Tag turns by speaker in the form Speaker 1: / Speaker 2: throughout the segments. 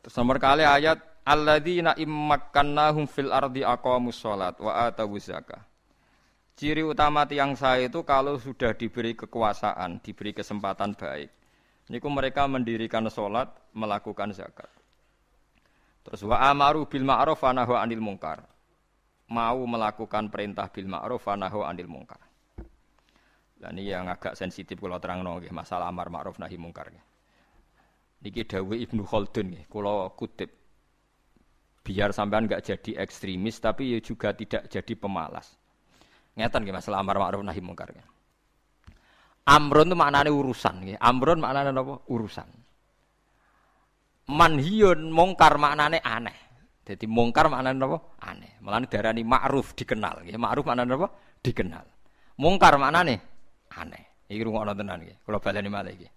Speaker 1: Terus nomor kali ayat alladzina immakkannahum fil ardi aqamus shalat wa atawuz zakah. Ciri utama tiang saya itu kalau sudah diberi kekuasaan, diberi kesempatan baik. Niku mereka mendirikan salat, melakukan zakat. Terus wa amaru bil ma'ruf wa nahu 'anil munkar. Mau melakukan perintah bil ma'ruf wa nahu 'anil munkar. Dan ini yang agak sensitif kalau terangno nggih masalah amar ma'ruf nahi munkar nggih. Niki dawuh Ibnu Khaldun nggih, kula kutip. Biar sampean enggak jadi ekstremis tapi ya juga tidak jadi pemalas. Ngeten nggih masalah amar ma'ruf nahi munkar nggih. Amrun itu maknane urusan nggih. Amrun maknane napa? Urusan. Manhiyun mungkar maknane aneh. Jadi mungkar maknane napa? Aneh. Mulane darani ma'ruf dikenal nggih. Ma'ruf maknane napa? Dikenal. Mungkar maknane aneh. Iki rungokno tenan nggih. Kula baleni malih iki.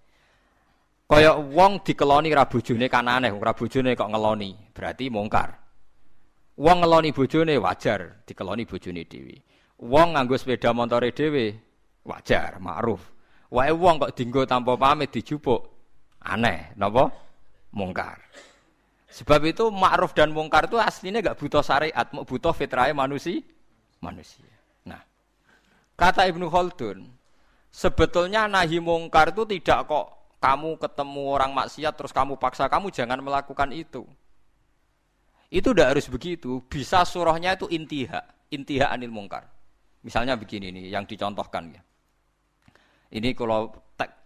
Speaker 1: Kaya wong dikeloni ra bojone kan aneh, wong ra bojone kok ngeloni, berarti mungkar. Wong ngeloni bojone wajar, dikeloni bojone dhewe. Wong nganggo sepeda montore dhewe wajar, ma'ruf. Wae wong kok dienggo tanpa pamit dijupuk, aneh, napa? Mungkar. Sebab itu ma'ruf dan mungkar itu aslinya enggak butuh syariat, mau butuh fitrah manusia. Nah, kata Ibnu Khaldun, sebetulnya nahi mungkar itu tidak kok kamu ketemu orang maksiat terus kamu paksa kamu jangan melakukan itu. Itu tidak harus begitu. Bisa surahnya itu intiha anil mungkar. Misalnya begini nih yang dicontohkan ya. Ini kalau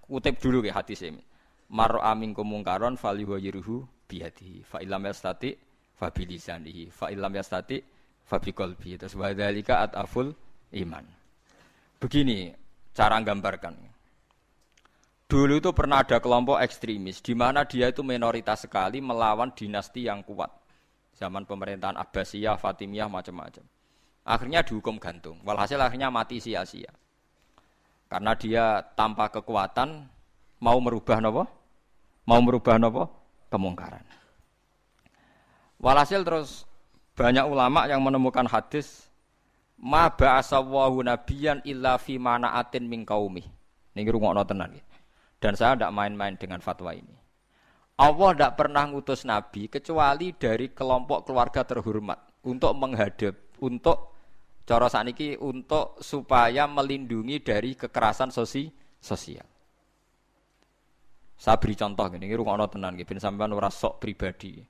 Speaker 1: kutip dulu ya hadis ini. Mar'a minkum mungkaron falyughayyirhu biyadihi fa illam yastati fa bilisanihi fa illam yastati fa biqalbihi. Terus wa dzalika ataful iman. Begini cara gambarkan. Dulu itu pernah ada kelompok ekstremis di mana dia itu minoritas sekali melawan dinasti yang kuat. Zaman pemerintahan Abbasiyah, Fatimiyah macam-macam. Akhirnya dihukum gantung. Walhasil akhirnya mati sia-sia. Karena dia tanpa kekuatan mau merubah napa? Mau merubah napa? Kemungkaran. Walhasil terus banyak ulama yang menemukan hadis ma ba'asallahu nabiyyan illa fi mana'atin min qaumi. Niki rungokno tenan iki. Dan saya tidak main-main dengan fatwa ini. Allah tidak pernah ngutus Nabi kecuali dari kelompok keluarga terhormat untuk menghadap, untuk cara saniki untuk supaya melindungi dari kekerasan sosial. Saya beri contoh gini, rungokno tenan nggih ben sampean ora sok pribadi.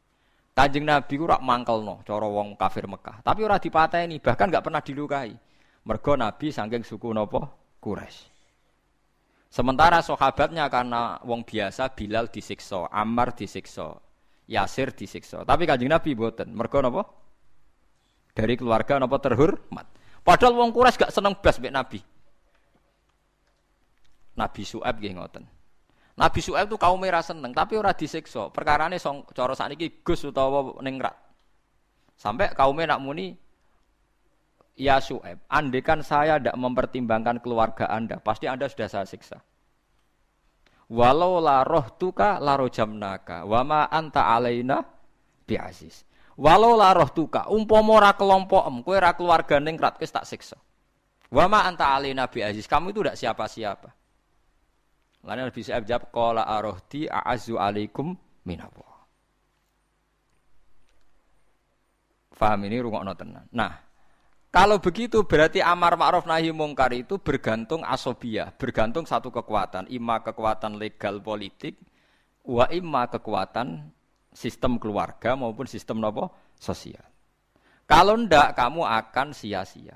Speaker 1: Kanjeng Nabi ku rak mangkelno cara wong kafir Mekah, tapi ora dipateni, bahkan enggak pernah dilukai. Mergo Nabi saking suku napa? Quraisy. Sementara sahabatnya karena wong biasa Bilal disiksa, Ammar disiksa, Yasir disiksa. Tapi Kanjeng Nabi mboten. Mergo napa? Dari keluarga napa terhormat. Padahal wong Quraisy gak seneng blas mek Nabi. Nabi Syuaib nggih ngoten. Nabi Syuaib itu kaum ora seneng, tapi ora disiksa. Perkarane cara sakniki Gus utawa ningrat. Sampai kaumnya nak muni ya Syuaib, andekan saya tidak mempertimbangkan keluarga Anda, pasti Anda sudah saya siksa. Walau la rohtuka la rojamnaka, wama anta alaina biaziz. Walau la rohtuka, umpama ora kelompokem, kowe ora keluarga ningrat wis tak siksa. Wama anta alaina biaziz, kamu itu tidak siapa-siapa. Lalu Nabi Syuaib jawab, qala arohti a'azzu alaikum minallah. Faham ini rungokno tenan. Nah, kalau begitu berarti amar ma'ruf nahi mungkar itu bergantung asobiyah, bergantung satu kekuatan, imma kekuatan legal politik, wa imma kekuatan sistem keluarga maupun sistem apa? Sosial. Kalau ndak kamu akan sia-sia.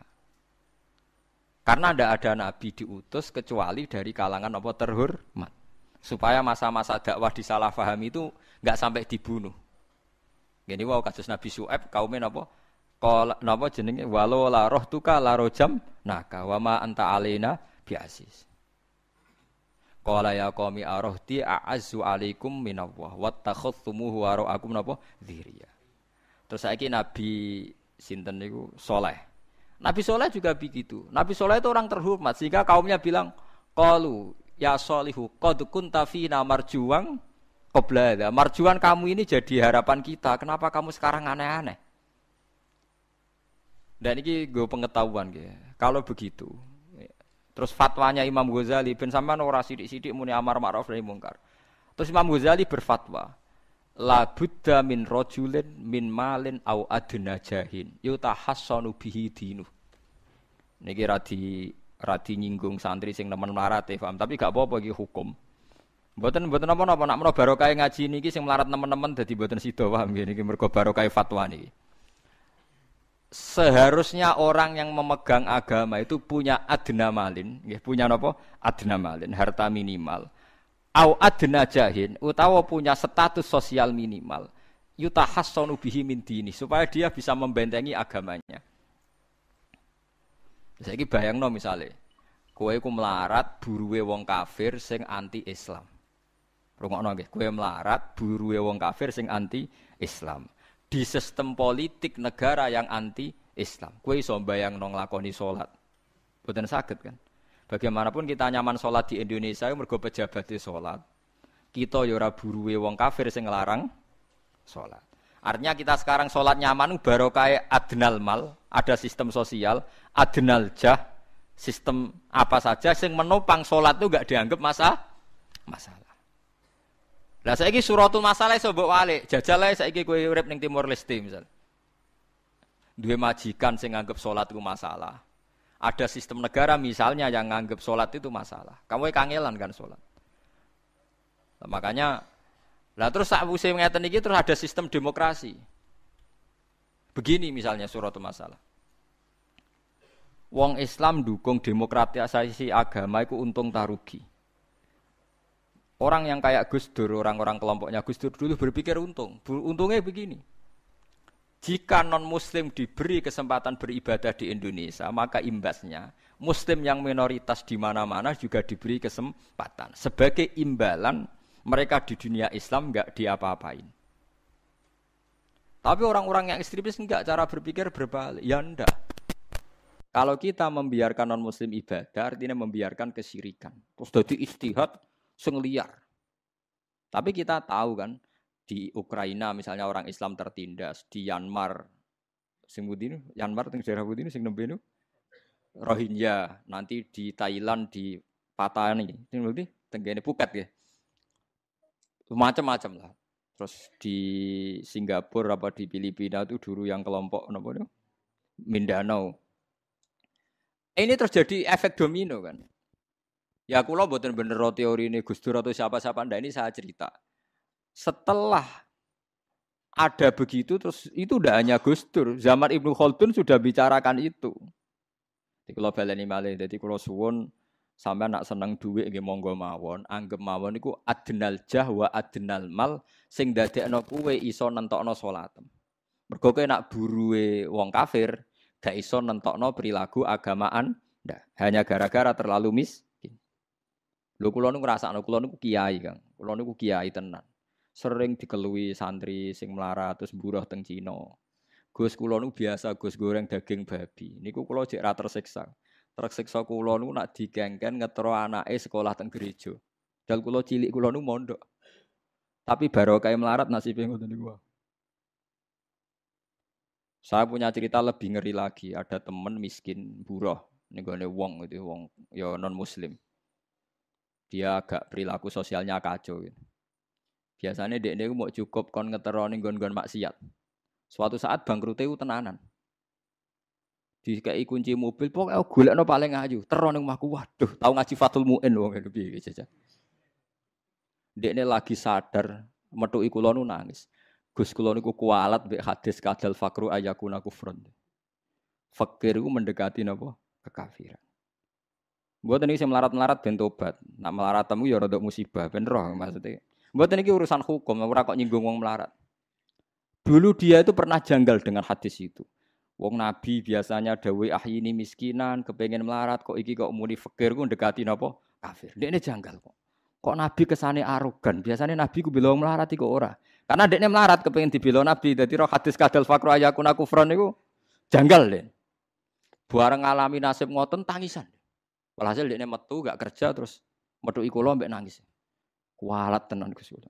Speaker 1: Karena ndak ada nabi diutus kecuali dari kalangan apa terhormat. Supaya masa-masa dakwah disalahfahami itu enggak sampai dibunuh. Gini wow kasus Nabi Syuaib kaumnya apa? Kalau napa jenenge walau la rohtuka la rojam naka wa ma anta alaina biasis. Qala ya qaumi arohti a'azzu alaikum minallah wattakhadhtumuhu wara'akum napa dziriya. Terus saiki Nabi sinten niku Saleh. Nabi Saleh juga begitu. Nabi Saleh itu orang terhormat sehingga kaumnya bilang qalu ya Salihu qad kunta fina marjuwan qabla hadza. Marjuwan kamu ini jadi harapan kita. Kenapa kamu sekarang aneh-aneh? Dan ini gue pengetahuan gitu. Kalau begitu, terus fatwanya Imam Ghazali ben sampean ora sithik-sithik muni amar ma'ruf nahi mungkar. Terus Imam Ghazali berfatwa, La budda min rajulin min malin au adna jahin yutahassanu bihi dinu. Niki radi nyinggung santri sing nemen melarat paham, tapi gak apa-apa iki hukum. Mboten apa-apa nak menawa barokah ngaji niki sing melarat nemen-nemen dadi mboten sida paham niki mergo barokah fatwa niki. Seharusnya orang yang memegang agama itu punya adna malin, nggih punya napa? Adna malin, harta minimal. Au adna jahin utawa punya status sosial minimal yutahassanu bihi min dini supaya dia bisa membentengi agamanya. Saiki bayangno misale kowe ku melarat buruwe wong kafir sing anti Islam. Rungokno nggih, kowe melarat buruwe wong kafir sing anti Islam. Di sistem politik negara yang anti Islam. Kowe iso mbayangno nglakoni salat. Mboten saged kan? Bagaimanapun kita nyaman sholat di Indonesia, mergo pejabatnya sholat. Kita ya ora buruwe wong kafir sing nglarang sholat. Artinya kita sekarang sholat nyaman barokah adnal mal, ada sistem sosial, adnal jah, sistem apa saja sing menopang sholat itu enggak dianggap masalah. Lah saiki suratul masalah iso mbok walik, jajal ae saiki kowe urip ning Timor Leste misal. Duwe majikan sing nganggep sholat iku masalah. Ada sistem negara misalnya yang nganggep sholat itu masalah. Kamu kangelan kan sholat. Nah, makanya, lah terus saat musim ngeten iki terus ada sistem demokrasi. Begini misalnya suratul masalah. Wong Islam dukung demokratisasi agama itu untung tarugi. Orang yang kayak Gus Dur, orang-orang kelompoknya Gus Dur dulu berpikir untung. Untungnya begini. Jika non-muslim diberi kesempatan beribadah di Indonesia, maka imbasnya muslim yang minoritas di mana-mana juga diberi kesempatan. Sebagai imbalan mereka di dunia Islam enggak diapa-apain. Tapi orang-orang yang ekstremis enggak, cara berpikir berbalik. Ya enggak. Kalau kita membiarkan non-muslim ibadah, artinya membiarkan kesyirikan. Terus jadi istihad sing liar. Tapi kita tahu kan, di Ukraina misalnya orang Islam tertindas, di Myanmar sing putih Myanmar teng daerah putih sing nembe niku Rohingya, nanti di Thailand di Patani sing putih teng kene Phuket ya. Macam-macam lah. Terus di Singapura apa di Filipina itu dulu yang kelompok napa niku Mindanao. Ini terjadi efek domino kan. Ya kula mboten bener teori ini Gus Dur atau siapa-siapa ndak, ini saya cerita. Setelah ada begitu terus itu tidak hanya Gus Dur, zaman Ibnu Khaldun sudah bicarakan itu. Di kula baleni malih, dadi kula suwun sampean nak seneng dhuwit nggih monggo mawon, anggap mawon niku adnal jah wa adnal mal sing dadekno kowe iso nentokno salatem. Mergo kowe nak buruwe wong kafir gak iso nentokno perilaku agamaan ndak, hanya gara-gara terlalu miskin. Lho kula niku ngrasakno, kula niku kiai, Kang. Kula niku kiai tenan. Sering dikelui santri sing melarat terus mburuh teng Cina. Gus kula nu biasa Gus goreng daging babi. Niku kula jek ra tersiksa. Tersiksa kula nu nak digengken ngetro anake sekolah teng gereja. Dal kula cilik kula nu mondok. Tapi barokah melarat nasibe ngoten niku. Saya punya cerita lebih ngeri lagi. Ada teman miskin buruh nenggone wong itu wong ya non muslim. Dia agak perilaku sosialnya kacau gitu. Biasanya dekne mau cukup kon ngeteroni nggon-nggon maksiat. Suatu saat bangkrute ku tenanan. Dikai kunci mobil pokoke golekno paling ayu, terone omahku. Waduh, tau ngaji Fathul Muin wong ngene piye jajan. Dekne lagi sadar metuki kula nu nangis. Gus kula niku kualat mbek hadis kadal fakru ayakuna kufrun. Fakir iku mendekati napa? Kekafiran. Mboten iki sing melarat-melarat ben tobat. Nak melarat temu ya rada musibah ben roh maksudnya. Mboten iki urusan hukum, ora kok nyinggung wong melarat. Dulu dia itu pernah janggal dengan hadis itu. Wong Nabi biasanya dawuh ahyini miskinan, kepengin melarat kok iki kok muni fakir ku ndekati napa? Kafir. Dekne janggal kok. Kok Nabi kesane arogan? Biasanya Nabi ku bela wong melarat iku ora. Karena dekne melarat kepengin dibela Nabi, dadi roh hadis kadal fakru ayakuna kufran niku janggal den. Bareng ngalami nasib ngoten tangisan. Walhasil dekne metu gak kerja terus metuki kula mbek nangis. Kualat tenan Gus kula.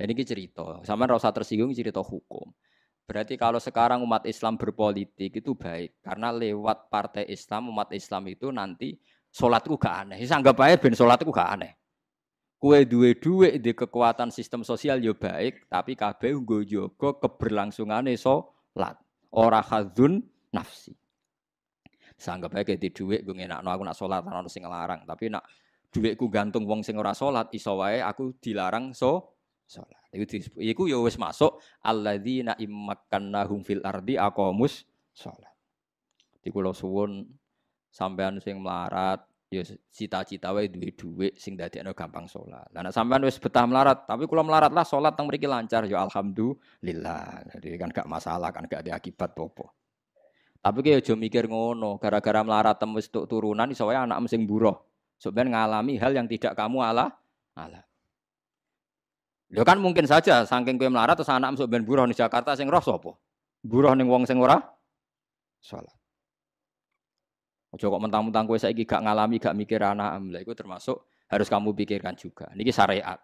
Speaker 1: Jadi ini cerita, sampean ora usah tersinggung cerita hukum. Berarti kalau sekarang umat Islam berpolitik itu baik karena lewat partai Islam umat Islam itu nanti salatku gak aneh. Wis anggap ae ben salatku gak aneh. Kue duwe dhuwit di kekuatan sistem sosial yo baik, tapi kabeh nggo jaga keberlangsungane salat. Ora hadzun nafsi. Sanggep ae di dhuwit nggo ngenakno aku nak salat ana sing nglarang, tapi nak dhuwitku gantung wong sing ora salat iso wae aku dilarang salat. Iku ya wis masuk alladzina immakannahum fil ardi aqamus shalah. Di kula suwun sampean sing melarat ya cita-cita wae duwe dhuwit sing dadekno gampang salat. Lah nek sampean wis betah melarat, tapi kula melarat lah salat teng mriki lancar ya alhamdulillah. Jadi kan gak masalah kan gak ada akibat apa-apa. Tapi ki aja mikir ngono, gara-gara melarat wis tuk turunan iso wae anak sing buruh. Sampeyan ngalami hal yang tidak kamu alami. Lho kan mungkin saja saking kowe melarat terus anak sok ben buruh di Jakarta sing roh sapa? Buruh ning wong sing ora salat. Aja kok mentang-mentang kowe saiki gak ngalami, gak mikir anak, lha iku termasuk harus kamu pikirkan juga. Niki syariat.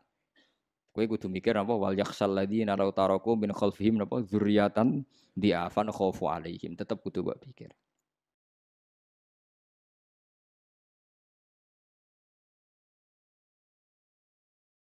Speaker 1: Kowe kudu mikir apa wal yakhsal ladzina law taraku min khalfihim napa dzurriatan diafan khaufu alaihim. Tetep kudu mbok pikir.